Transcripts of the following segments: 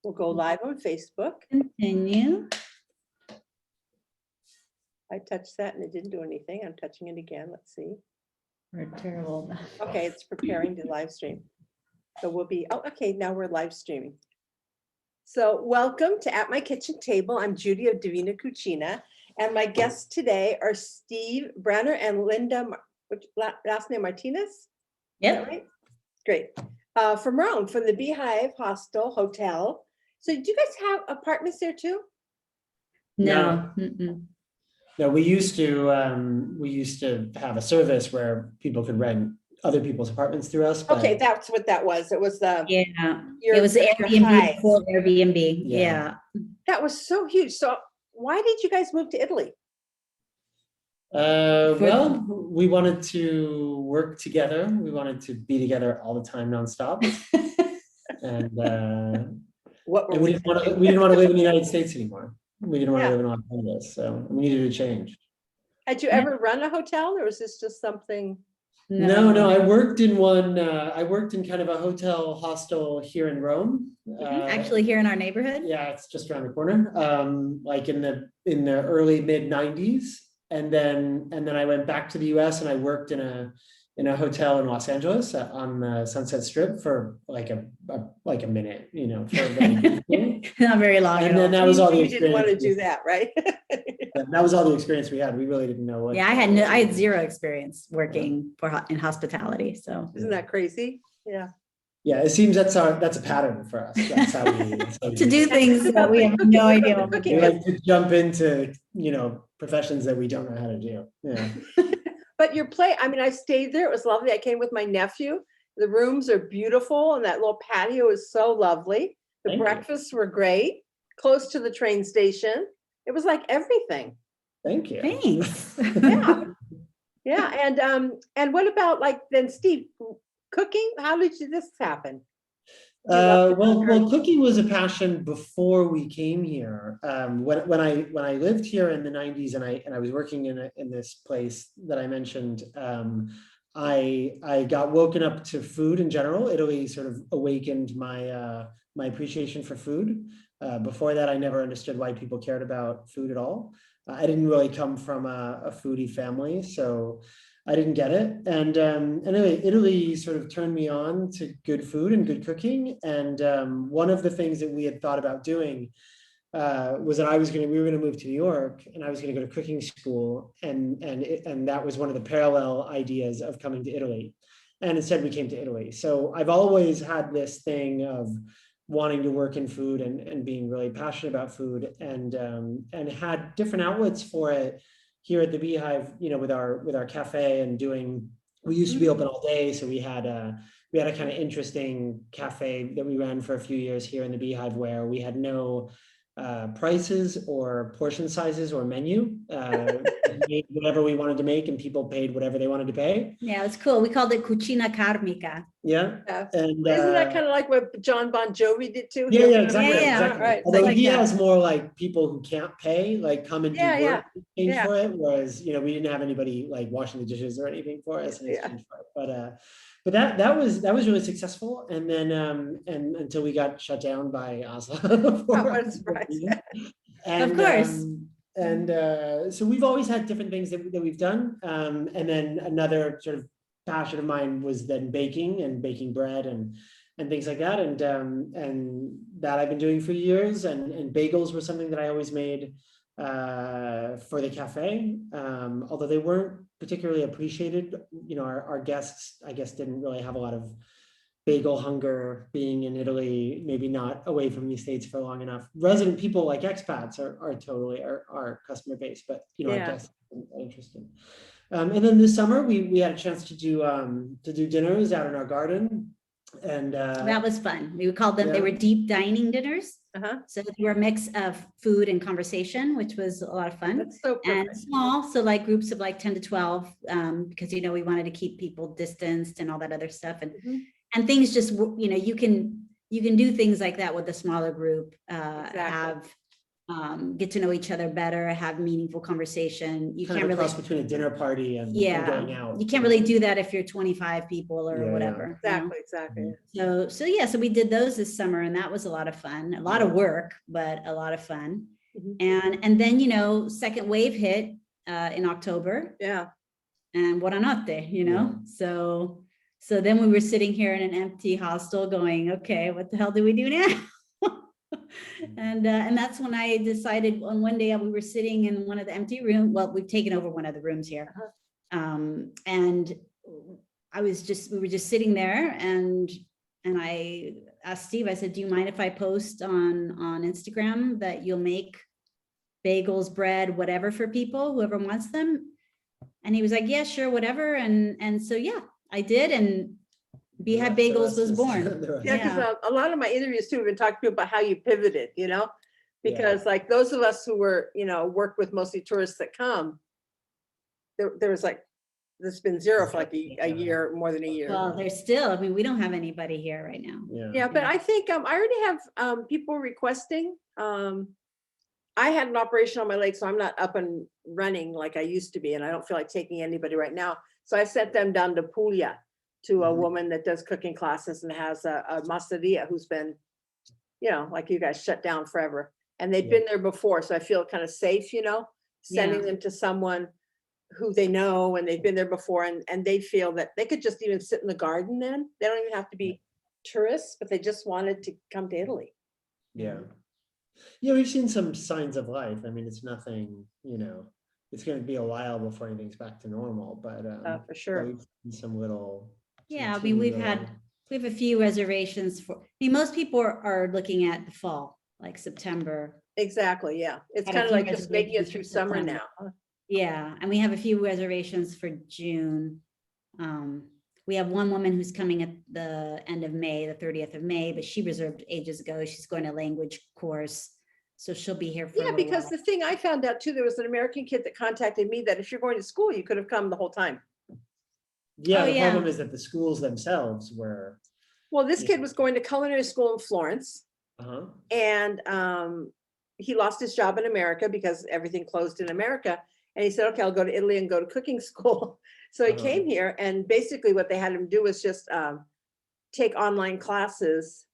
We'll go live on Facebook. Continue. I touched that and it didn't do anything. I'm touching it again. Let's see. We're terrible. Okay, it's preparing to live stream. So we'll be, oh, okay, now we're live streaming. So welcome to At My Kitchen Table. I'm Judy of Divina Cucina. And my guests today are Steve Brenner and Linda, which last name Martinez? Is that right? Great. From Rome, from the Beehive Hostel Hotel. So do you guys have apartments there too? No. No, we used to have a service where people could rent other people's apartments through us. But Okay, that's what that was. It was the It was Airbnb before Airbnb. Yeah. That was so huge. So why did you guys move to Italy? Well, we wanted to work together. We wanted to be together all the time, nonstop. And What were we didn't want to live in the United States anymore. We didn't want to live in Los Angeles, so we needed a change. Had you ever run a hotel, or was this just something? No. I worked in one. I worked in kind of a hotel hostel here in Rome. Actually, here in our neighborhood. Yeah, it's just around the corner. Like in the early mid '90s, and then I went back to the U.S. and I worked in a hotel in Los Angeles on the Sunset Strip for like a minute, for a very Not very long. And then that was all the You didn't want to experience. do that, right? That was all the experience we had. We really didn't know what. Yeah, I had zero experience working in hospitality. So Isn't that crazy? Yeah. Yeah, it seems that's a pattern for us. That's how we to do things that we have no idea what we're we doing. like to jump into professions that we don't know how to do. Yeah. But your play, I mean, I stayed there. It was lovely. I came with my nephew. The rooms are beautiful, and that little patio is so lovely. The Thank you. breakfasts were great, close to the train station. It was like everything. Thank you. Thanks. Yeah. Yeah. And what about then Steve, cooking? How did this happen? Well, cooking was a passion before we came here. When I lived here in the '90s and I was working in this place that I mentioned, I got woken up to food in general. Italy sort of awakened my my appreciation for food. Before that, I never understood why people cared about food at all. I didn't really come from a foodie family, so I didn't get it. And anyway, Italy sort of turned me on to good food and good cooking. And one of the things that we had thought about doing was that we were going to move to New York, and I was going to go to cooking school, and that was one of the parallel ideas of coming to Italy. And instead, we came to Italy. So I've always had this thing of wanting to work in food and being really passionate about food, and had different outlets for it here at the Beehive, with our cafe and we used to be open all day. So we had a kind of interesting cafe that we ran for a few years here in the Beehive, where we had no prices or portion sizes or menu. We made whatever we wanted to make, and people paid whatever they wanted to pay. Yeah, it's cool. We called it Cucina Karmica. Yeah. And isn't that kind of like what John Bon Jovi did too? Yeah, exactly. Yeah, exactly. Right. Although like he that. has more like people who can't pay, like come and do work in exchange Yeah. for it. Whereas, we didn't have anybody like washing the dishes or anything for us in exchange for it. But that was really successful. And then and until we got shut down by Oslo. What a surprise. Of course. So we've always had different things that we've done. And then another sort of passion of mine was then baking bread and things like that. And that I've been doing for years. And bagels were something that I always made for the cafe. Although they weren't particularly appreciated. Our guests, I guess, didn't really have a lot of bagel hunger being in Italy, maybe not away from the States for long enough. Resident people like expats are totally our customer base, but our guests are interested. And then this summer we had a chance to do dinners out in our garden, and That was fun. We called them, they were deep dining dinners. So they were a mix of food and conversation, which was a lot of fun. That's so perfect. And small, so like groups of like 10 to 12, because we wanted to keep people distanced and all that other stuff. And things just, you can do things like that with a smaller group, Exactly. have get to know each other better, have meaningful conversation. You Kind can't of a really, cross between a dinner party and going out. you can't really do that if you're 25 people or Yeah, whatever. you know? Exactly. So we did those this summer, and that was a lot of fun, a lot of work, but a lot of fun. And then, you know, second wave hit in October. Yeah. And buonanotte, you know? So then we were sitting here in an empty hostel going, okay, what the hell do we do now? And that's when I decided on one day we were sitting in one of the empty rooms. Well, we've taken over one of the rooms here. And we were just sitting there, and I asked Steve, I said, do you mind if I post on Instagram that you'll make bagels, bread, whatever for people, whoever wants them? And he was like, yeah, sure, whatever. And so, yeah, I did. And Beehive Bagels was born. Yeah, because a lot of my interviews too have been talking to people about how you pivoted, you know, because like those of us who were, you know, work with mostly tourists that come, there was like, there's been zero for like a year, more than a year. Well, there's still, I mean, we don't have anybody here right now. Yeah, but I think I already have people requesting. I had an operation on my leg, so I'm not up and running like I used to be, and I don't feel like taking anybody right now. So I sent them down to Puglia to a woman that does cooking classes and has a masteria who's been, you know, like you guys, shut down forever. And they've been there before, so I feel kind of safe, you know, sending them to someone who they know and they've been there before, and they feel that they could just even sit in the garden then. They don't even have to be tourists, but they just wanted to come to Italy. Yeah, we've seen some signs of life. I mean, it's nothing, you know, it's going to be a while before anything's back to normal, but for sure. We've seen some little. Yeah, I mean, we have a few reservations for, I mean, most people are looking at the fall, like September. Exactly, yeah. It's kind of like just making it through summer now. Yeah, and we have a few reservations for June. We have one woman who's coming at the end of May, the 30th of May, but she reserved ages ago. She's going to language course, so she'll be here for a little because while. the thing I found out too, there was an American kid that contacted me that if you're going to school, you could have come the whole time. Yeah, the problem is that the schools themselves were. Well, this kid was going to culinary school in Florence, and he lost his job in America because everything closed in America. And he said, okay, I'll go to Italy and go to cooking school. So he came here, and basically what they had him do was just take online classes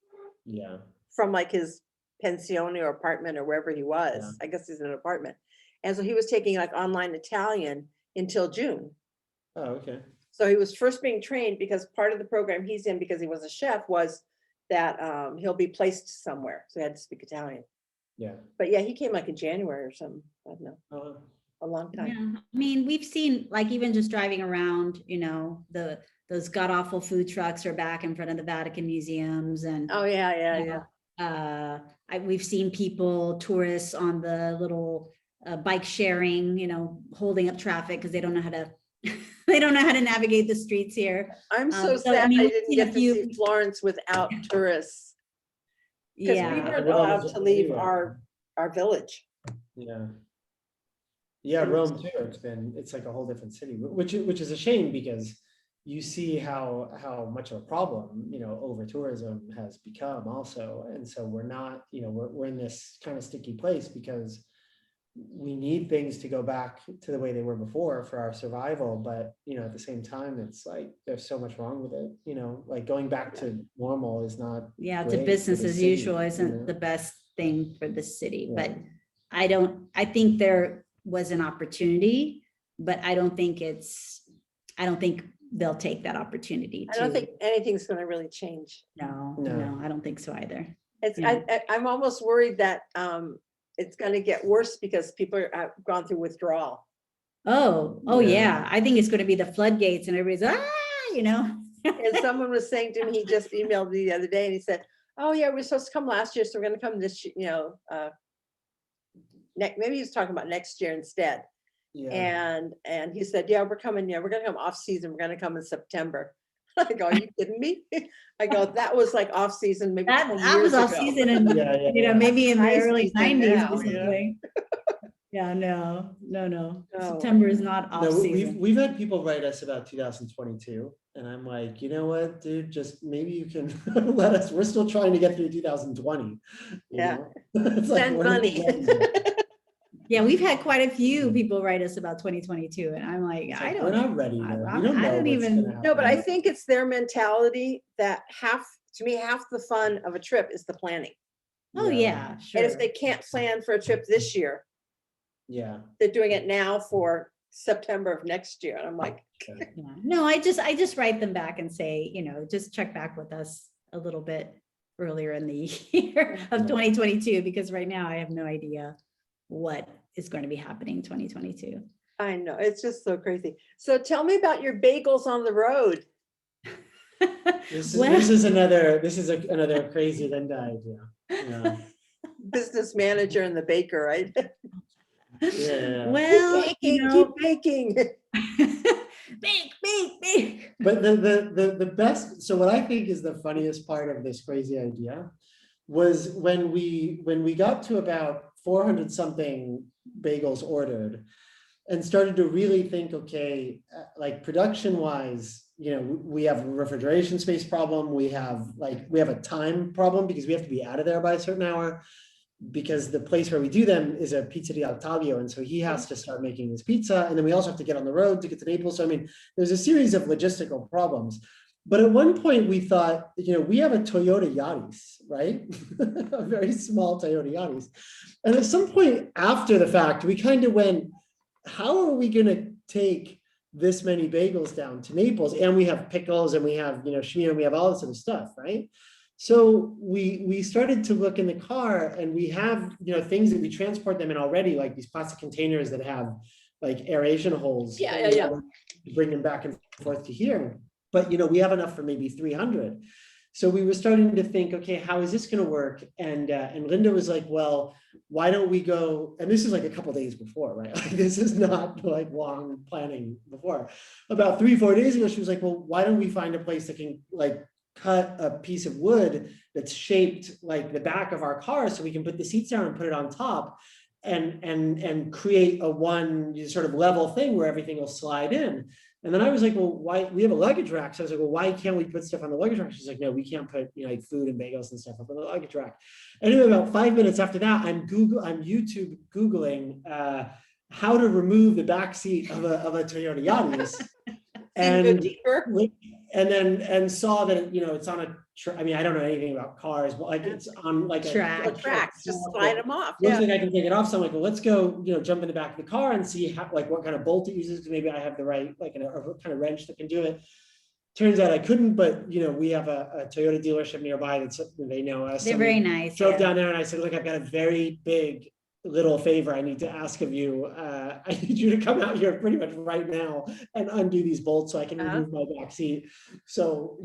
from like his pensione or apartment or wherever he was. I guess he's in an apartment. And so he was taking like online Italian until June. Oh, okay. So he was first being trained because part of the program he's in, because he was a chef, was that he'll be placed somewhere. So he had to speak Italian. Yeah. But yeah, he came like in January or something. I don't know. A long time. Yeah, I mean, we've seen, like, even just driving around, you know, those god awful food trucks are back in front of the Vatican museums, and we've seen people, tourists on the little bike sharing, you know, holding up traffic because they don't know how to they don't know how to navigate the streets here. I'm so sad I didn't get to see Florence without tourists, because we weren't allowed to leave our village. Yeah, Rome too. It's like a whole different city, which is a shame, because you see how much of a problem, you know, over tourism has become also. And so we're not, you know, we're in this kind of sticky place because we need things to go back to the way they were before for our survival. But, you know, at the same time, it's like there's so much wrong with it, you know, like going back to normal is not. Yeah, it's a business as usual isn't the best thing for the city. But I think there was an opportunity, but I don't think they'll take that opportunity. I don't think anything's going to really change. No, I don't think so either. I'm almost worried that it's going to get worse because people have gone through withdrawal. Yeah. I think it's going to be the floodgates and everybody's, you know. And someone was saying to me, he just emailed me the other day, and he said, oh yeah, we were supposed to come last year, so we're going to come this, you know, maybe he was talking about next year instead. And he said, yeah, we're coming. Yeah, we're going to come off season. We're going to come in September. I go, are you kidding me? I go, that was like off season. Maybe that was off season, and you know, maybe in the early 90s or something. Yeah, no. No. September is not off No, season. we've had people write us about 2022, and I'm like, you know what, dude, just maybe you can let us, we're still trying to get through 2020. you Yeah. know? It's like, Send we're not money. ready yet. Yeah, we've had quite a few people write us about 2022, and I'm like, It's I like, don't we're know. not ready though. I We don't I know don't what's even- gonna happen. No, but I think it's their mentality that to me, half the fun of a trip is the planning. Oh, yeah, And sure. if they can't plan for a trip this year, Yeah. they're doing it now for September of next year. And I'm like, Yeah. No, I just write them back and say, just check back with us a little bit earlier in the year of 2022, because right now I have no idea what is going to be happening in 2022. I know, it's just so crazy. So tell me about your bagels on the road. This Well- is another crazy Linda idea. Yeah. Business manager and the baker, right? Yeah. Well, Keep baking. bake. But the best, so what I think is the funniest part of this crazy idea was when we got to about 400 something bagels ordered and started to really think, okay, like production wise, we have a refrigeration space problem. We have a time problem because we have to be out of there by a certain hour, because the place where we do them is a pizzeria al taglio. And so he has to start making his pizza. And then we also have to get on the road to get to Naples. So, I mean, there's a series of logistical problems. But at one point we thought, we have a Toyota Yaris, right? A very small Toyota Yaris. And at some point after the fact, we kind of went, how are we going to take this many bagels down to Naples? And we have pickles and we have, schmear, and we have all this other stuff, right? So we started to look in the car, and we have, things that we transport them in already, like these plastic containers that have like aeration holes. Yeah. Bring them back and forth to here. But, we have enough for maybe 300. So we were starting to think, okay, how is this going to work? And Linda was like, well, why don't we go? And this is like a couple days before, right? Like, this is not like long planning before. About 3-4 days ago, she was like, well, why don't we find a place that can like cut a piece of wood that's shaped like the back of our car, so we can put the seats down and put it on top and create a one sort of level thing where everything will slide in. And then I was like, well, why? We have a luggage rack. So I was like, well, why can't we put stuff on the luggage rack? She's like, no, we can't put like food and bagels and stuff up on the luggage rack. Anyway, about 5 minutes after that, I'm YouTube Googling how to remove the back seat of a Toyota Yaris. And saw that it's on a I mean, I don't know anything about cars, but like it's on like a Tracks, just slide them off. Looks like I can take it off. So I'm like, well, let's go, jump in the back of the car and see how, like, what kind of bolt it uses, because maybe I have the right, like, a kind of wrench that can do it. Turns out I couldn't, but we have a Toyota dealership nearby that's, they know us. They're very nice. Drove down there and I said, look, I've got a very big little favor I need to ask of you. I need you to come out here pretty much right now and undo these bolts so I can remove my back seat. So,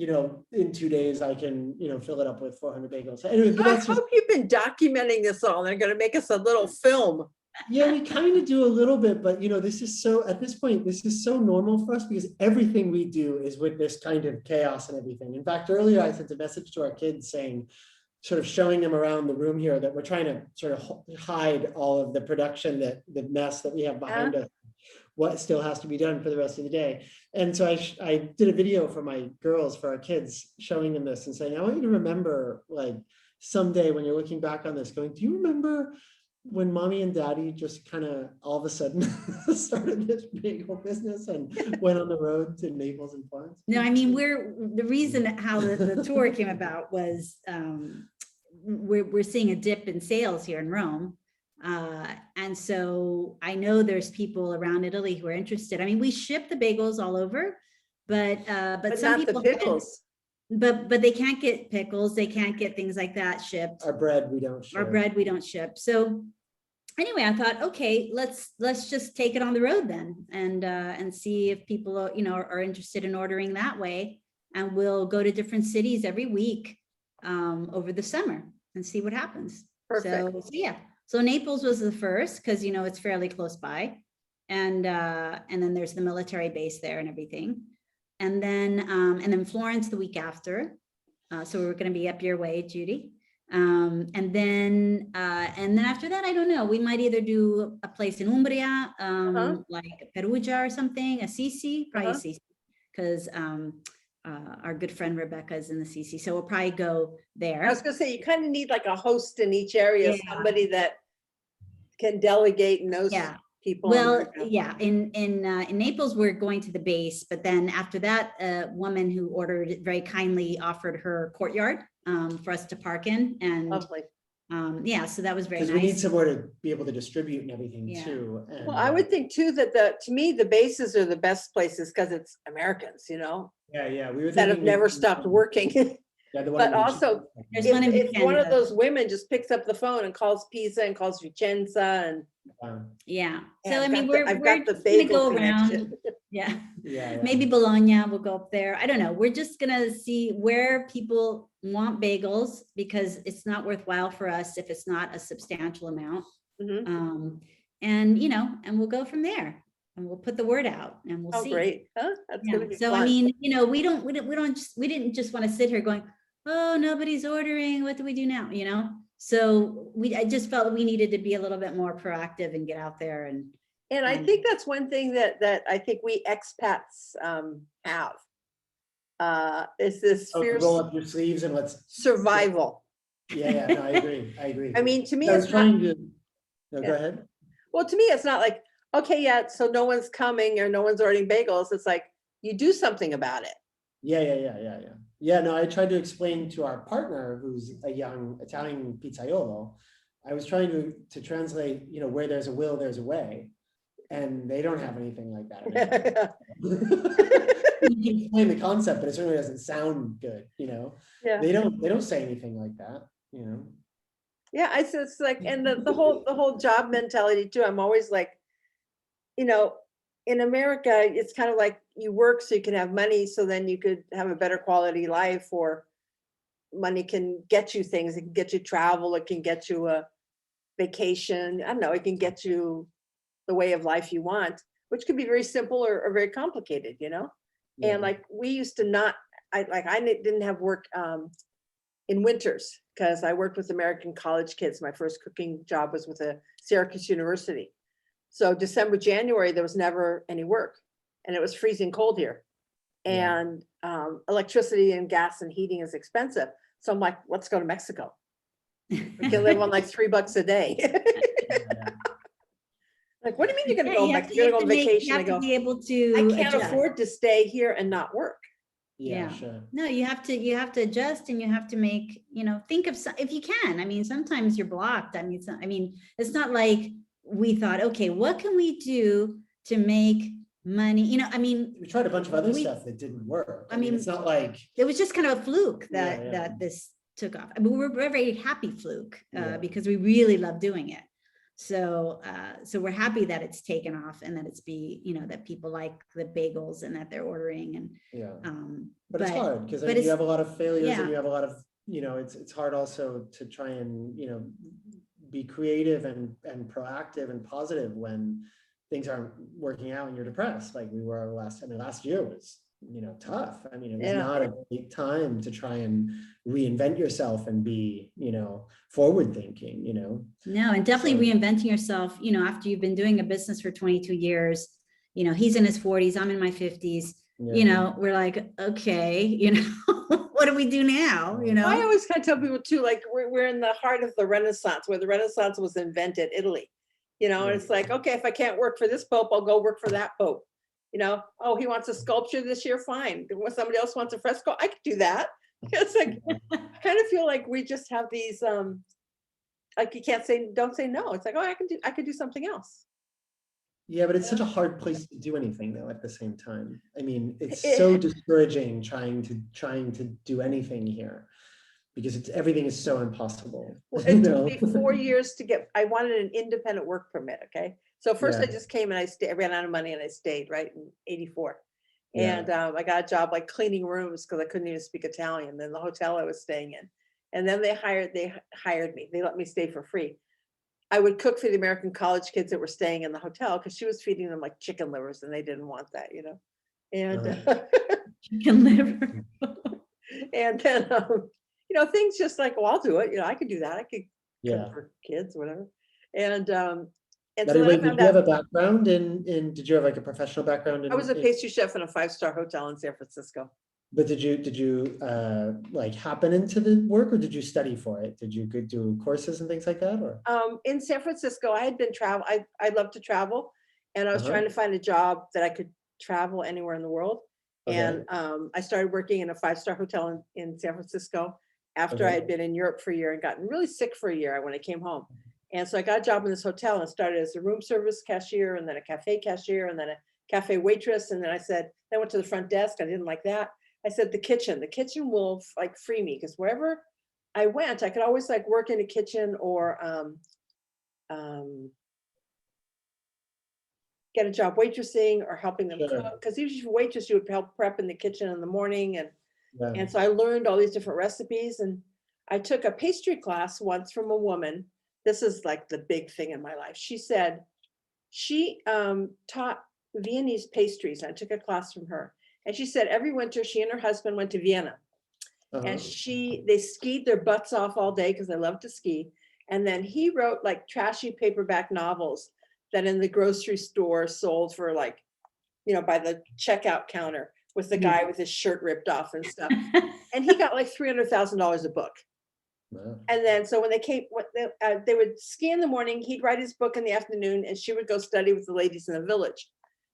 in 2 days I can, fill it up with 400 bagels. So anyway, I hope you've been documenting this all. They're going to make us a little film. Yeah, we kind of do a little bit, but this is so, at this point, this is so normal for us because everything we do is with this kind of chaos and everything. In fact, earlier I sent a message to our kids saying, sort of showing them around the room here, that we're trying to sort of hide all of the production, the mess that we have behind us, what still has to be done for the rest of the day. And so I did a video for my girls, for our kids, showing them this and saying, I want you to remember, like, someday when you're looking back on this, going, do you remember when mommy and daddy just kind of all of a sudden started this bagel business and went on the road to Naples and Florence? No, I mean, the reason how the tour came about was we're seeing a dip in sales here in Rome. And so I know there's people around Italy who are interested. I mean, we ship the bagels all over, but some not people the pickles. but they can't get pickles. They can't get things like that shipped. Our bread we don't ship. So anyway, I thought, okay, let's just take it on the road then, and see if people are interested in ordering that way. And we'll go to different cities every week over the summer and see what happens. Perfect. So yeah. So Naples was the first because it's fairly close by, and then there's the military base there and everything, and then Florence the week after. So we're going to be up your way, Judy. And then after that, I don't know, we might either do a place in Umbria, like Perugia or something, Assisi, probably Assisi, because our good friend Rebecca is in the CC, so we'll probably go there. I was gonna say, you kind of need like a host in each area, Yeah. somebody that can delegate and knows Yeah. people. Well, yeah, in Naples, we're going to the base, but then after that, a woman who ordered it very kindly offered her courtyard for us to park in, and Lovely. yeah, so that was very Because nice. we need somewhere to be able to distribute and everything Yeah. too. And, Well, I would think too that to me, the bases are the best places because it's Americans, you know, yeah, we were that have thinking never stopped working. Yeah, the one But in Michigan. also, There's one in if one of Vicenza. those women just picks up the phone and calls Pisa and calls Vicenza and. Yeah, and so I I've mean, got the- we're just gonna go around. connection. Yeah, maybe Bologna, we'll go up there. I don't know. We're just gonna see where people want bagels, because it's not worthwhile for us if it's not a substantial amount. Mhm. And you know, and we'll go from there, and we'll put the word out, and we'll Oh, see. great. Huh? That's Yeah. gonna be So fun. I mean, you know, we didn't just want to sit here going, oh, nobody's ordering, what do we do now, you know? So I just felt we needed to be a little bit more proactive and get out there and. And I think that's one thing that I think we expats have. Is this Oh, fierce roll up your sleeves and let's. survival. Yeah, no, I agree. I mean, to me, I was it's not, trying to, no, Yeah. go ahead. well, to me, it's not like, okay, yeah, so no one's coming or no one's ordering bagels. It's like, you do something about it. Yeah. Yeah, no, I tried to explain to our partner, who's a young Italian pizzaiolo, I was trying to translate, you know, where there's a will, there's a way. And they don't have anything like that. You can explain the concept, but it certainly doesn't sound good, you know? Yeah. They don't say anything like that, you know? Yeah, it's like, and the whole job mentality too. I'm always like, you know, in America, it's kind of like you work so you can have money, so then you could have a better quality life, or money can get you things. It can get you travel. It can get you a vacation. I don't know. It can get you the way of life you want, which could be very simple or very complicated, you know? Yeah. And like, we used to not, I didn't have work in winters because I worked with American college kids. My first cooking job was with a Syracuse University. So December, January, there was never any work, and it was freezing cold here. Yeah. And electricity and gas and heating is expensive. So I'm like, let's go to Mexico. We can live on like $3 a day. Like, what do you mean you're gonna go to Mexico? You're gonna go on vacation? You I have to go, be able to. I can't adjust. afford to stay here and not work. Yeah, Yeah. sure. No, you have to adjust, and you have to make, you know, think of some, if you can. I mean, sometimes you're blocked. I mean, it's not like we thought, okay, what can we do to make money? You know, I mean, We tried a bunch of other stuff that didn't work. I mean, it's not like. it was just kind of a fluke that Yeah. that this took off. I mean, we're a very happy fluke Yeah. because we really love doing it. So we're happy that it's taken off, and that that people like the bagels and that they're ordering, and Yeah. But it's hard because I mean, you have a lot of failures, and you have a lot of, you know, it's hard also to try and, you know, be creative and proactive and positive when things aren't working out and you're depressed. Like we were last year was, you know, tough. I mean, it was not a great time to try and reinvent yourself and be, you know, forward thinking, you know. No, and definitely reinventing yourself, you know, after you've been doing a business for 22 years, you know, he's in his 40s, I'm in my 50s, you know, we're like, okay, you know, what do we do now? You know, I always kind of tell people too, like we're in the heart of the Renaissance, where the Renaissance was invented, Italy, you know, and it's like, okay, if I can't work for this Pope, I'll go work for that Pope. You know, oh, he wants a sculpture this year, fine. Somebody else wants a fresco, I could do that. It's like, I kind of feel like we just have these, like you can't say, don't say no. It's like, oh, I could do something else. Yeah, but it's such a hard place to do anything though at the same time. I mean, it's so discouraging trying to do anything here because everything is so impossible. Well, it took me 4 years to get, I wanted an independent work permit, okay? So first I just came and I ran out of money and I stayed, right, in 84. And I got a job like cleaning rooms because I couldn't even speak Italian. Then the hotel I was staying in. And then they hired me. They let me stay for free. I would cook for the American college kids that were staying in the hotel because she was feeding them like chicken livers and they didn't want that, you know? And chicken liver. and then, things just like, well, I'll do it. I could do that. I could Yeah. cook for kids, whatever. And so But then I wait, did found you have out a background did you have like a professional background I was a in pastry chef in a 5-star hotel in San Francisco. but did you like happen into the work, or did you study for it? Did you go do courses and things like that, or? In San Francisco, I had been I love to travel, and I was Uh-huh. trying to find a job that I could travel anywhere in the world. Okay. And I started working in a 5-star hotel in San Francisco after I Okay. had been in Europe for a year and gotten really sick for a year when I came home. And so I got a job in this hotel and started as a room service cashier, and then a cafe cashier, and then a cafe waitress. And then then I went to the front desk. I didn't like that. I said, the kitchen will like free me, because wherever I went, I could always like work in a kitchen or get a job waitressing or helping them Sure. cook. Because usually for waitress, you would help prep in the kitchen in the morning. Yeah. And so I learned all these different recipes. And I took a pastry class once from a woman. This is like the big thing in my life. She said she taught Viennese pastries. I took a class from her. And she said every winter she and her husband went to Vienna. And they skied their butts off all day because they love to ski. And then he wrote like trashy paperback novels that in the grocery store sold for like, by the checkout counter with the guy with his shirt ripped off and stuff. And he got like $300,000 a book. Wow. And then so when they would ski in the morning, he'd write his book in the afternoon, and she would go study with the ladies in the village.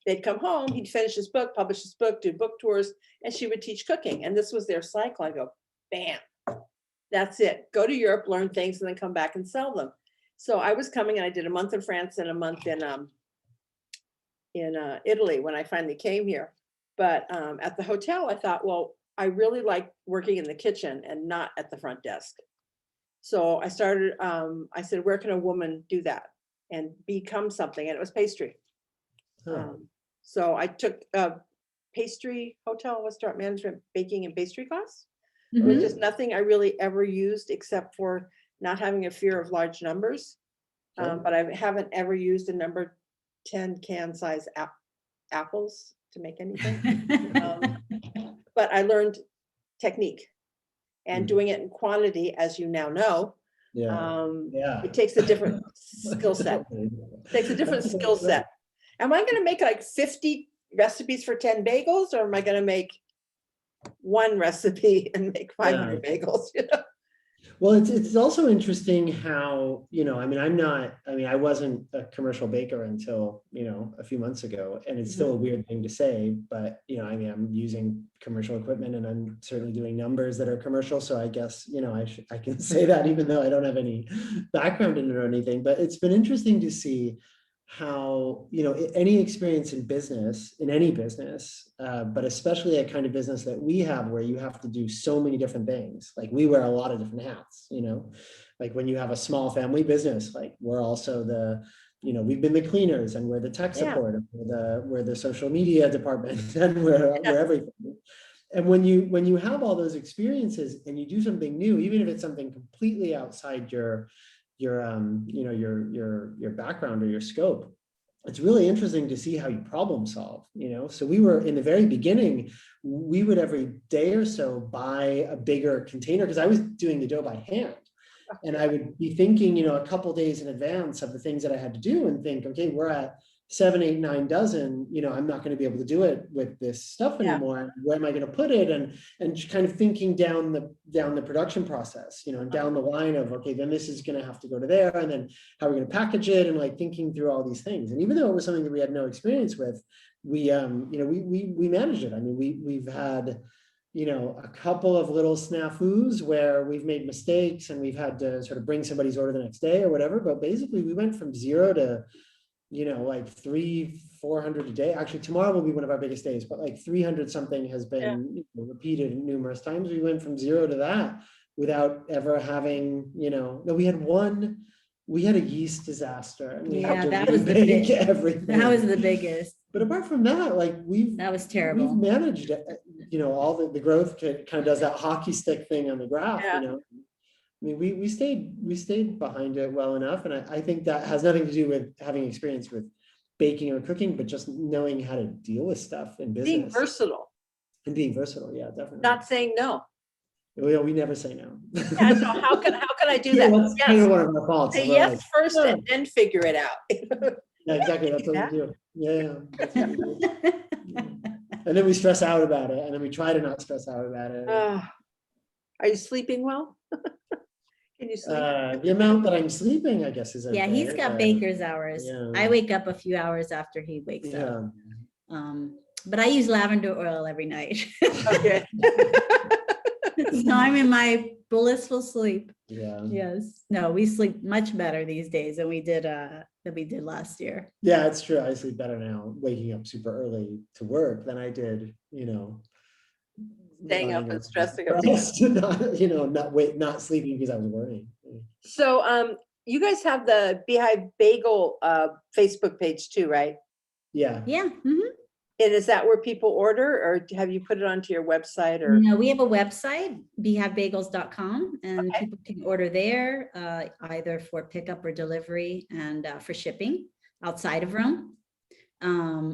They'd come home, he'd finish his book, publish his book, do book tours, and she would teach cooking. And this was their cycle. I go, bam, that's it. Go to Europe, learn things, and then come back and sell them. So I was coming, and I did a month in France and a month in Italy when I finally came here. But at the hotel, I thought, well, I really like working in the kitchen and not at the front desk. So I started, I said, where can a woman do that and become something? And it was pastry. Huh. So I took a pastry hotel restaurant management baking and pastry class, Mhm. which is nothing I really ever used except for not having a fear of large numbers. Sure. But I haven't ever used a number 10 can size apples to make anything. But I learned technique and doing it in quantity, as you now know. Yeah. Yeah. It takes a different skill set. Takes a different skill set. Am I going to make like 50 recipes for 10 bagels, or am I going to make one recipe and make 500 bagels? Well, it's also interesting how, I wasn't a commercial baker until, a few months ago, and it's still a weird thing to say, but, I'm using commercial equipment, and I'm certainly doing numbers that are commercial. So I guess, I can say that even though I don't have any background in it or anything. But it's been interesting to see how, any experience in business, in any business, but especially a kind of business that we have where you have to do so many different things. Like we wear a lot of different hats, like when you have a small family business, like we're also we've been the cleaners, and we're the tech support, and we're the social media department, and we're everything. And when you have all those experiences and you do something new, even if it's something completely outside your background or your scope, it's really interesting to see how you problem solve. So we were in the very beginning, we would every day or so buy a bigger container, because I was doing the dough by hand, and I would be thinking, a couple days in advance of the things that I had to do, and think, okay, we're at 7, 8, 9 dozen, I'm not going to be able to do it with this stuff anymore. Where am I going to put it? And kind of thinking down the production process, and down the line of, okay, then this is going to have to go to there, and then how are we going to package it, and like thinking through all these things. And even though it was something that we had no experience with, we managed it. I mean, we've had, a couple of little snafus where we've made mistakes and we've had to sort of bring somebody's order the next day or whatever. But basically we went from 0 to, like 300-400 a day. Actually, tomorrow will be one of our biggest days, but like 300 something has been repeated numerous times. We went from 0 to that without ever having, we had a yeast disaster, and we had to remake everything. That was the biggest. But apart from that, like that was terrible. We've managed, all the growth kind of does that hockey stick thing on the graph, I mean, we stayed behind it well enough. And I think that has nothing to do with having experience with baking or cooking, but just knowing how to deal with stuff in business. Being versatile. And being versatile, yeah, definitely. Not saying no. We never say no. Yeah, so how can I do Yeah, that? that's kind of Yes, one of our faults. say We're yes like, first "Oh." and then figure it out. Yeah, exactly. That's what Yeah. we do. Yeah, that's what we do. And then we stress out about it, and then we try to not stress out about it. Are you sleeping well? Can you sleep? The amount that I'm sleeping, I guess, is okay. Yeah, he's got baker's hours. yeah. I wake up a few hours after he wakes up. Yeah. But I use lavender oil every night. Okay. So I'm in my blissful sleep. Yeah. Yes. No, we sleep much better these days than we did last year. Yeah, it's true. I sleep better now, waking up super early to work than I did, Staying up lying and around stressing depressed, not sleeping because I was worrying. So you guys have the Beehive Bagel Facebook page too, right? Yeah. Yeah. Mhm. And is that where people order, or have you put it onto your website? Or No, we have a website, beehivebagels.com, and Okay. people can order there either for pickup or delivery and for shipping outside of Rome.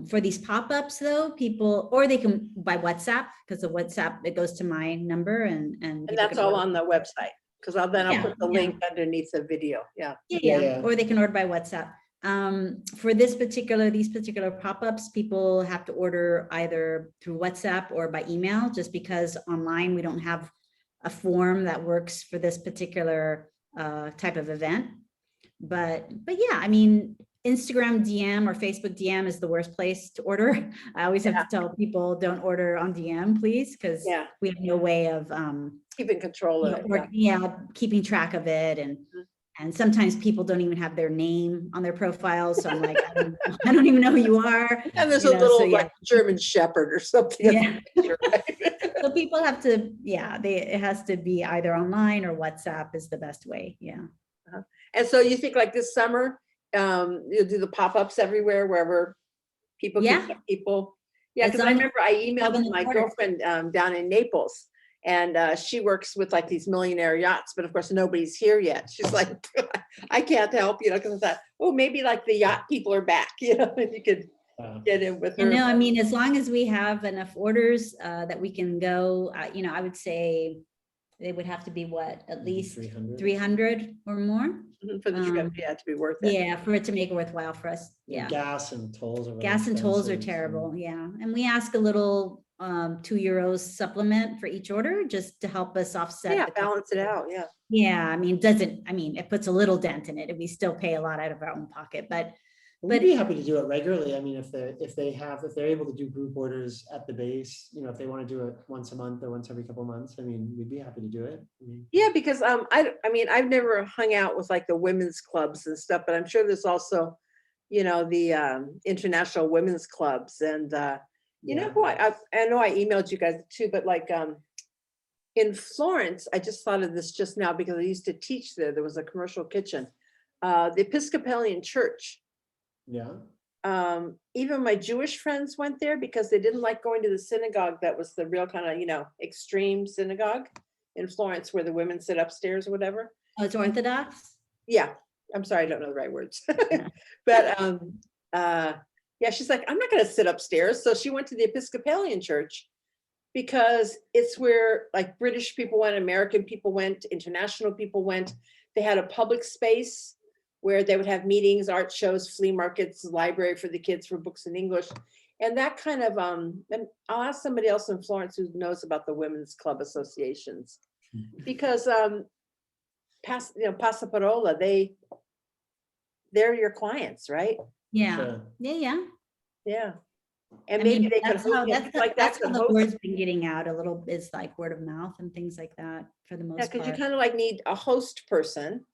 For these pop-ups though, or they can by WhatsApp, because the WhatsApp, it goes to my number and and people that's can all order. on the website, because I'll Yeah, put the yeah. link underneath the video. Yeah. Yeah, or they can order by WhatsApp. For these particular pop-ups, people have to order either through WhatsApp or by email, just because online we don't have a form that works for this particular type of event. But yeah, I mean, Instagram DM or Facebook DM is the worst place to order. I always have to tell people, don't order on DM, please, because we have no way of keeping control of it. Keeping track of it. And sometimes people don't even have their name on their profiles. So I'm like, I don't even know who you are. And there's a little like German Shepherd or something. Yeah. So people have to, it has to be either online or WhatsApp is the best way. Yeah. And so you think like this summer, you'll do the pop-ups everywhere, wherever people can get people. Yeah, because I remember I emailed my girlfriend down in Naples, and she works with like these millionaire yachts, but of course nobody's here yet. She's like, I can't help, because I thought, oh, maybe like the yacht people are back, and you could get in with her. No, I mean, as long as we have enough orders that we can go, I would say they would have to be at least 300 or more for the trip, to be worth it. Yeah, for it to make it worthwhile for us. Yeah. Gas and tolls are terrible. Yeah. And we ask a little €2 supplement for each order just to help us offset. Yeah, balance it out. Yeah. Yeah. I mean, it puts a little dent in it, and we still pay a lot out of our own pocket, but we'd be happy to do it regularly. I mean, if they're able to do group orders at the base, if they want to do it once a month or once every couple of months, I mean, we'd be happy to do it. Yeah, because I've never hung out with like the women's clubs and stuff, but I'm sure there's also, the international women's clubs, and you know who I know I emailed you guys too, but like in Florence, I just thought of this just now because I used to teach there. There was a commercial kitchen, the Episcopalian Church. Yeah. Even my Jewish friends went there because they didn't like going to the synagogue. That was the real kind of, extreme synagogue in Florence where the women sit upstairs or whatever. Oh, it's Orthodox? Yeah. I'm sorry, I don't know the right words. But she's like, I'm not going to sit upstairs. So she went to the Episcopalian Church because it's where like British people went, American people went, international people went. They had a public space where they would have meetings, art shows, flea markets, library for the kids for books in English. And that kind of, and I'll ask somebody else in Florence who knows about the women's club associations, because Passaparola, they're your clients, right? Yeah. Sure. Yeah. And maybe they could host that's how the word's been getting out a little, is like word of mouth and things like that for the most part. Because you kind of like need a host person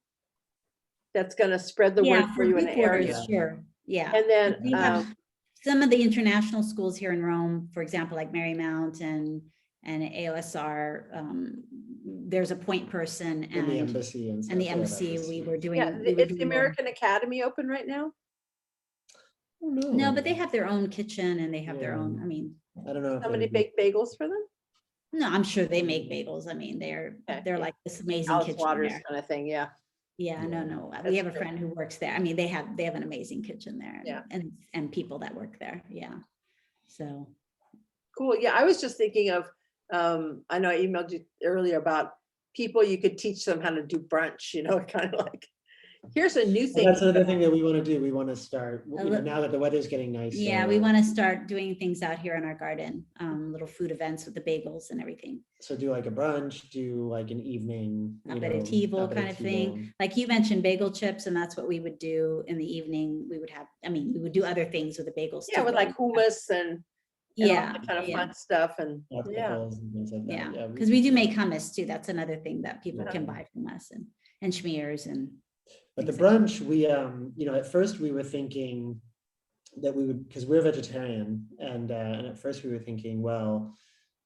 that's going to spread the word for you in the area. Sure. Yeah. And then some of the international schools here in Rome, for example, like Marymount and AOSR, there's a point person and the embassy and the embassy. We were doing. Is the American Academy open right now? Oh, no. No, but they have their own kitchen and they have their own. I mean, I don't know. Somebody bake bagels for them? No, I'm sure they make bagels. I mean, they're like this amazing Alice kitchen Waters there. kind of thing. Yeah. Yeah, no. We have a friend who works there. I mean, they have an amazing kitchen there. Yeah. And people that work there. Yeah. So cool. Yeah, I was just thinking of I know I emailed you earlier about people, you could teach them how to do brunch, kind of like, here's a new Well, thing. that's another thing that we want to do. We want to start, A li- now that the weather's getting nicer. Yeah, we want to start doing things out here in our garden, little food events with the bagels and everything. So do like a brunch, do like an evening, Aperitivo kind of aperitivo. thing. Like you mentioned bagel chips, and that's what we would do in the evening. We would have, we would do other things with the bagels. Yeah, too, with but like hummus and all yeah, that kind of yeah, fun stuff, and yeah. Pickles and things like that. yeah. we Because we can do do make that. hummus too. That's another thing that people can buy from us, and schmears and. But the things like brunch, we, at first we were thinking that we would, because we're vegetarian, and at first we were thinking, well,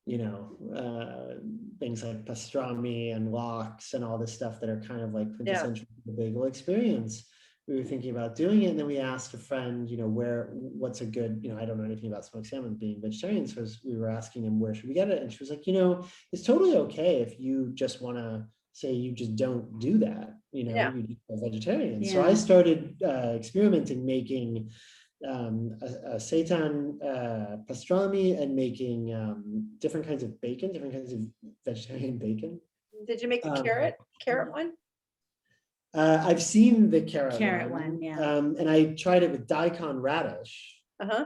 things like pastrami and lox and all this stuff that are kind of like quintessential to the bagel experience. We were thinking about doing it, and then we asked a friend, what's a good, I don't know anything about smoked salmon being vegetarian, so we were asking him, where should we get it? And she was like, it's totally okay if you just want to say you just don't do that, you eat as vegetarian. So I Yeah. started experimenting, making a seitan pastrami, and making different kinds of bacon, different kinds of vegetarian bacon. Did you make the carrot one? I've seen the carrot one, yeah. And I tried it with daikon radish, Uh-huh.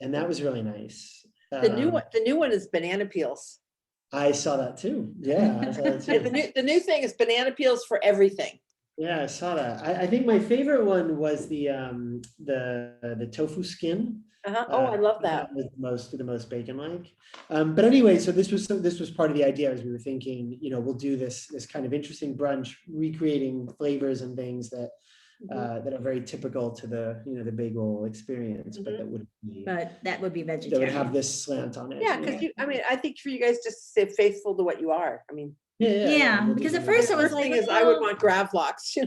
and that was really nice. The new one is banana peels. I saw that too. Yeah, I saw that Yeah, too. the new thing is banana peels for everything. Yeah, I saw that. I think my favorite one was the tofu skin. Uh-huh. Oh, I love that. Was the most bacon-like. But anyway, so this was part of the idea, as we were thinking, we'll do this kind of interesting brunch, recreating flavors and things that that are very typical to the the bagel experience, but that would be that would be that vegetarian. would have this slant on it. Yeah, because I think for you guys just to stay faithful to what you are. Yeah, we'll because do at first I was First like, thing is I would want gravlox,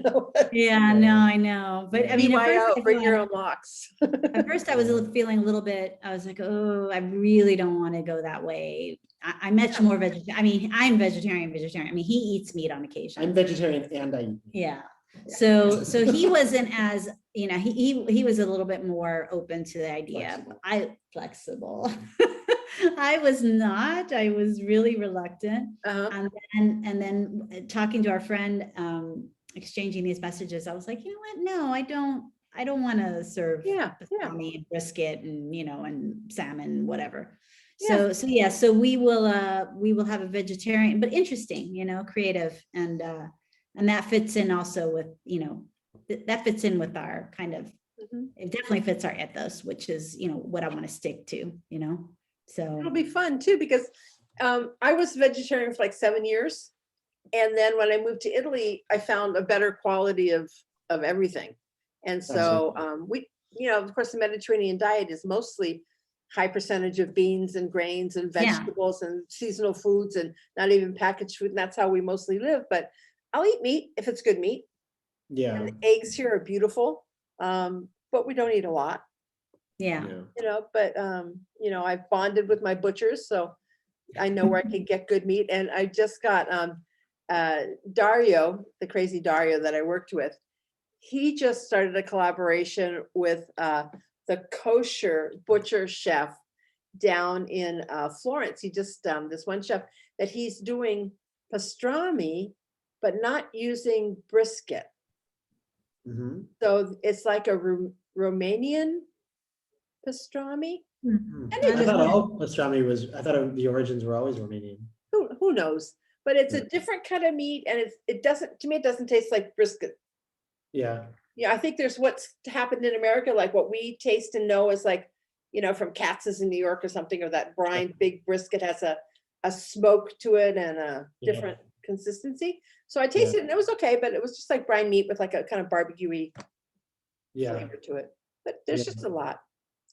Yeah, no, I know. But I mean, at first, bring your own locks. at first I was feeling a little bit, I was like, oh, I really don't want to go that way. I'm much more vegetarian. I'm vegetarian. He eats meat on occasion. I'm vegetarian and I eat. Yeah. So he wasn't as, he was a little bit more open to the idea. Flexible. I was not. I was really reluctant. And then talking to our friend, exchanging these messages, I was like, you know what? No, I don't want to serve pastrami and brisket and and salmon, whatever. So we will have a vegetarian, but interesting, creative, and that fits in also with that fits in with our kind of it definitely fits our ethos, which is what I want to stick to. So it'll be fun too, because I was vegetarian for like 7 years, and then when I moved to Italy, I found a better quality of everything, and so we of course the Mediterranean diet is mostly high percentage of beans and grains and vegetables and seasonal foods and not even packaged food, and that's how we mostly live. But I'll eat meat if it's good meat. Yeah. And the eggs here are beautiful, but we don't eat a lot. Yeah. But I've bonded with my butchers, so I know where I can get good meat. And I just got Dario, the crazy Dario that I worked with. He just started a collaboration with the kosher butcher chef down in Florence. He just this one chef that he's doing pastrami, but not using brisket. So it's like a Romanian pastrami. I thought all pastrami was. I thought the origins were always Romanian. Who knows? But it's a different kind of meat, and it doesn't, to me, it doesn't taste like brisket. Yeah. Yeah, I think there's what's happened in America, like what we taste and know is like, from Katz's in New York or something, or that brined big brisket has a smoke to it and a different consistency. So I tasted it and it was okay, but it was just like brine meat with like a kind of barbecue-y flavor to it. But there's just a lot.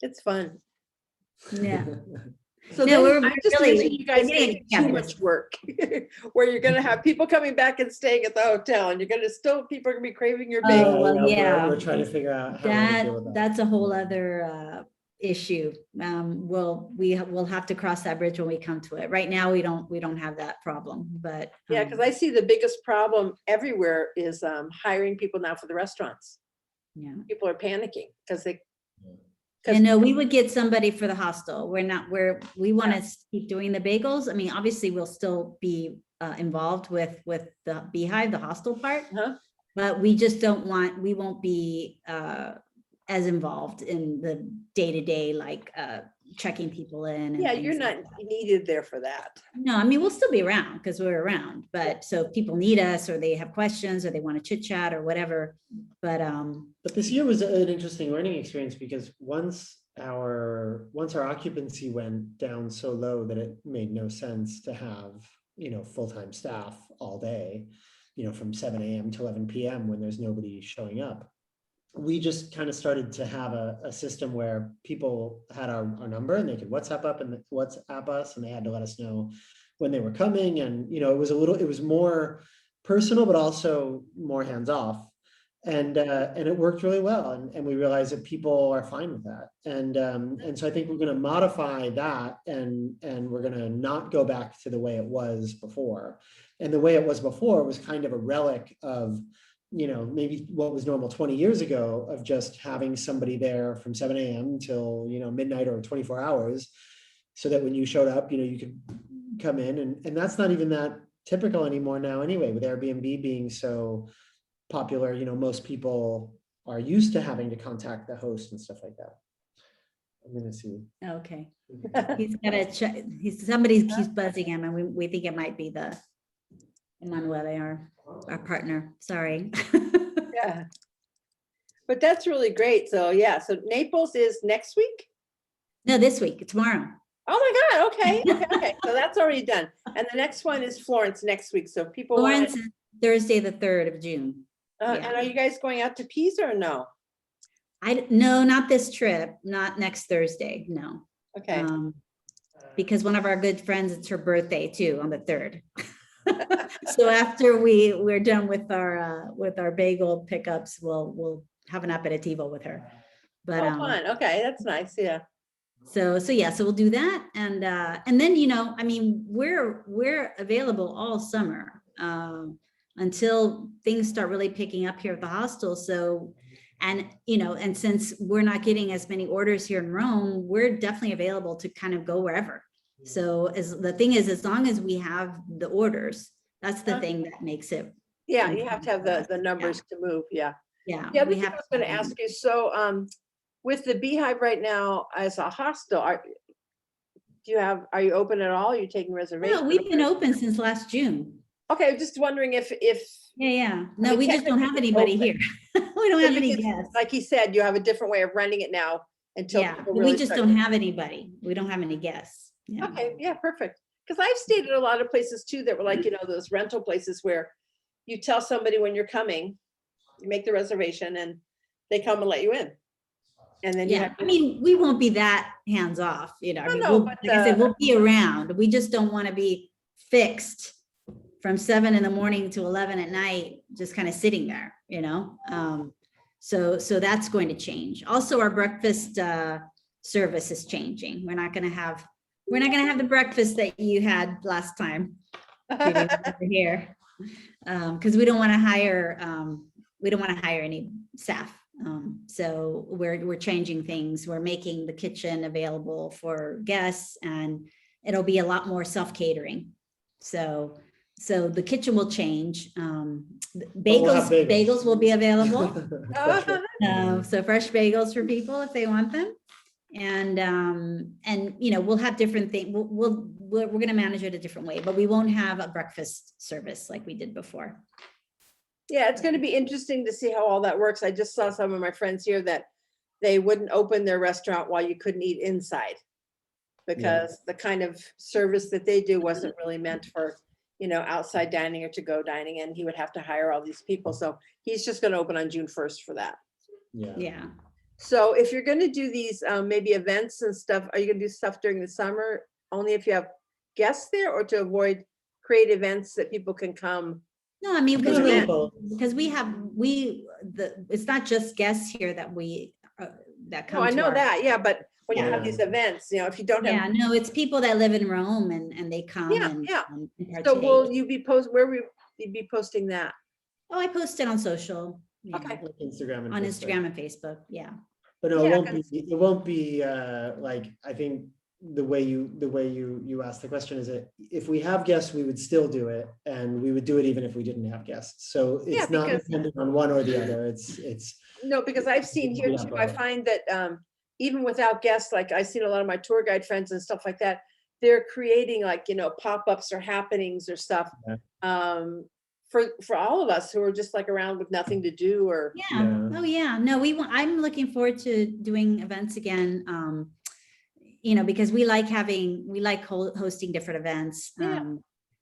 It's fun. Yeah. So I'm just losing you guys getting too much work where you're going to have people coming back and staying at the hotel, and you're going to people are going to be craving your bagel. Oh, well, we're trying to figure out how that's a whole other issue. We'll have to cross that bridge when we come to it. Right now we don't have that problem, but because I see the biggest problem everywhere is hiring people now for the restaurants. Yeah, people are panicking because And no, we would get somebody for the hostel. We want to keep doing the bagels. I mean, obviously we'll still be involved with the Beehive, the hostel part, but we just we won't be as involved in the day-to-day, like checking people in. Yeah, you're not needed there for that. No, I mean, we'll still be around because we're around, but so if people need us or they have questions or they want to chit chat or whatever, but this year was an interesting learning experience because once our occupancy went down so low that it made no sense to have, full-time staff all day, from 7 a.m. to 11 p.m. when there's nobody showing up. We just kind of started to have a system where people had our number and they could WhatsApp us and they had to let us know when they were coming. And, it was more personal, but also more hands-off. And it worked really well. And we realized that people are fine with that. And so I think we're going to modify that and we're going to not go back to the way it was before. And the way it was before was kind of a relic of, maybe what was normal 20 years ago of just having somebody there from 7 a.m. till, midnight or 24 hours so that when you showed up, you could come in and that's not even that typical anymore now anyway, with Airbnb being so popular, most people are used to having to contact the host and stuff like that. I'm going to see. Okay. He's got to check. Somebody keeps buzzing him and we think it might be the Emanuele, our partner. Sorry. Yeah. But that's really great. So yeah, so Naples is next week? No, this week, tomorrow. Oh my God. Okay. So that's already done. And the next one is Florence next week. So people Florence is Thursday, the 3rd of June. And are you guys going out to Pisa or no? No, not this trip, not next Thursday. No. Okay. Because one of our good friends, it's her birthday too on the 3rd. So after we're done with our bagel pickups, we'll have an aperitivo with her. But fun. Okay, that's nice. Yeah. So we'll do that, and then I mean we're available all summer until things start really picking up here at the hostel. So and since we're not getting as many orders here in Rome, we're definitely available to kind of go wherever. So the thing is, as long as we have the orders, that's the thing that makes it. Yeah, you have to have the numbers to move. Yeah. Yeah. Yeah, I was going to ask you. So, with the Beehive right now as a hostel, are you open at all? Are you taking reservations? No, we've been open since last June. Okay, just wondering if. Yeah. No, we just don't have anybody here. We don't have any guests. Like he said, you have a different way of renting it now until. Yeah, we just don't have anybody. We don't have any guests. Yeah. Okay, yeah, perfect. Because I've stayed at a lot of places too that were like, those rental places where you tell somebody when you're coming, you make the reservation and they come and let you in. And then I mean, we won't be that hands off, No, like I said, we'll be around. We just don't want to be fixed from 7 in the morning to 11 at night, just kind of sitting there, so that's going to change. Also, our breakfast service is changing. We're not going to have the breakfast that you had last time here, because we don't want to hire any staff. So we're changing things. We're making the kitchen available for guests, and it'll be a lot more self-catering. So the kitchen will change. Bagels will be available. So fresh bagels for people if they want them. And we'll have different things. We're going to manage it a different way, but we won't have a breakfast service like we did before. Yeah, it's going to be interesting to see how all that works. I just saw some of my friends here that they wouldn't open their restaurant while you couldn't eat inside because the kind of service that they do wasn't really meant for, outside dining or to-go dining, and he would have to hire all these people. So he's just going to open on June 1st for that. Yeah. So if you're going to do these maybe events and stuff, are you going to do stuff during the summer only if you have guests there, or to avoid create events that people can come? No, I mean, because it's not just guests here that come. Oh, I know that. Yeah. But when you have these events, if you don't have. Yeah, no, it's people that live in Rome and they come. Yeah. So where will you be posting that? Oh, I post it on social. Okay. Instagram and on Instagram and Facebook. Yeah. But no, Yeah, it won't be like, I think the way you asked the question is that if we have guests, we would still do it, and we would do it even if we didn't have guests. So Yeah, it's not because- dependent on one or the other. No, because I've seen here Yeah, too, I both. find that even without guests, like I've seen a lot of my tour guide friends and stuff like that, they're creating like, pop-ups or happenings or stuff. Yeah. For all of us who are just like around with nothing to do or. Yeah. Yeah. Oh, yeah. No, I'm looking forward to doing events again. Because we like hosting different events. Yeah.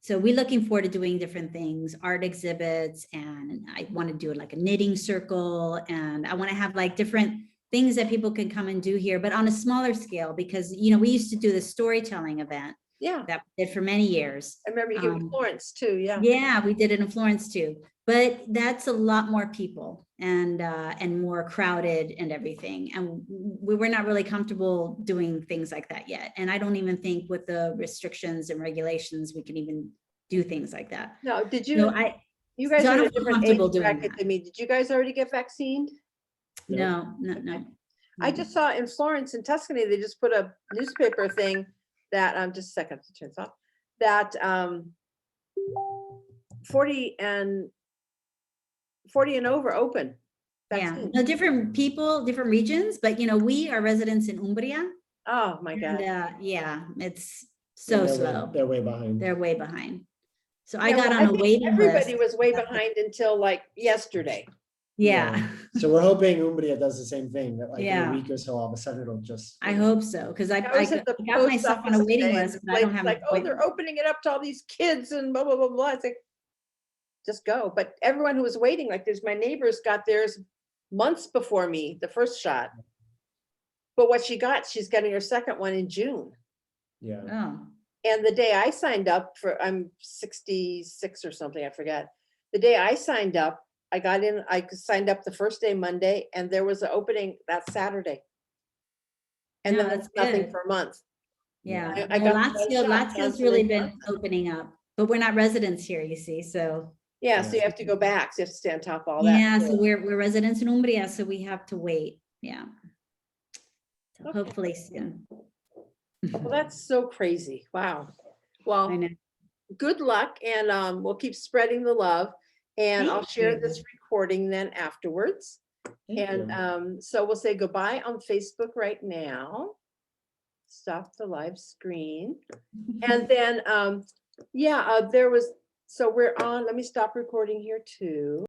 So we're looking forward to doing different things, art exhibits, and I want to do like a knitting circle, and I want to have like different things that people can come and do here, but on a smaller scale, because, we used to do the storytelling event Yeah, that we did for many years. I remember you in Florence too, yeah. Yeah, we did it in Florence too, but that's a lot more people and more crowded and everything. And we were not really comfortable doing things like that yet. And I don't even think with the restrictions and regulations, we can even do things like that. No, did you, No, you guys so I are in a don't feel different age comfortable doing bracket that. than me. Did you guys already get vaccinated? No. I just saw in Florence and Tuscany, they just put a newspaper thing that, just a second to turn this off, that 40 and over open. Yeah, vaccines. no, different people, different regions, but we are residents in Umbria. Oh, my And God. yeah, it's And so slow. they're way behind. They're way behind. So I Yeah, got well, on a think waiting everybody list. was way behind until like yesterday. Yeah, So we're hoping Umbria does the same thing, that like in Yeah. a week or so, all of a sudden it'll just. I hope so, because I I was at the got post myself on office a waiting today and list, the but I don't lady's have. like, oh, they're opening it up to all these kids and blah, blah, blah, blah. It's like, just go. But everyone who was waiting, like my neighbors got theirs months before me, the first shot. But what she's getting her second one in June. Yeah. Oh, And the day I signed up I'm 66 or something, I forget. The day I signed up, I signed up the first day, Monday, and there was an opening that Saturday. And No, then that's there's nothing good. for a month. yeah. I Well, got one shot, Lazio's Johnson really and been Johnson. opening up, but we're not residents here, you see, so. Yeah, so Yeah. you have to go back. So you have to stay on top of all that. Yeah, too. so we're residents in Umbria, so we have to wait, yeah. So Okay. hopefully soon. Well, that's so crazy. Wow. Well, I know. good luck, and we'll keep spreading the love. And I'll Thank share you. this recording then afterwards. Thank And you. so we'll say goodbye on Facebook right now. Stop the live screen. And then, there was, so we're on, let me stop recording here too.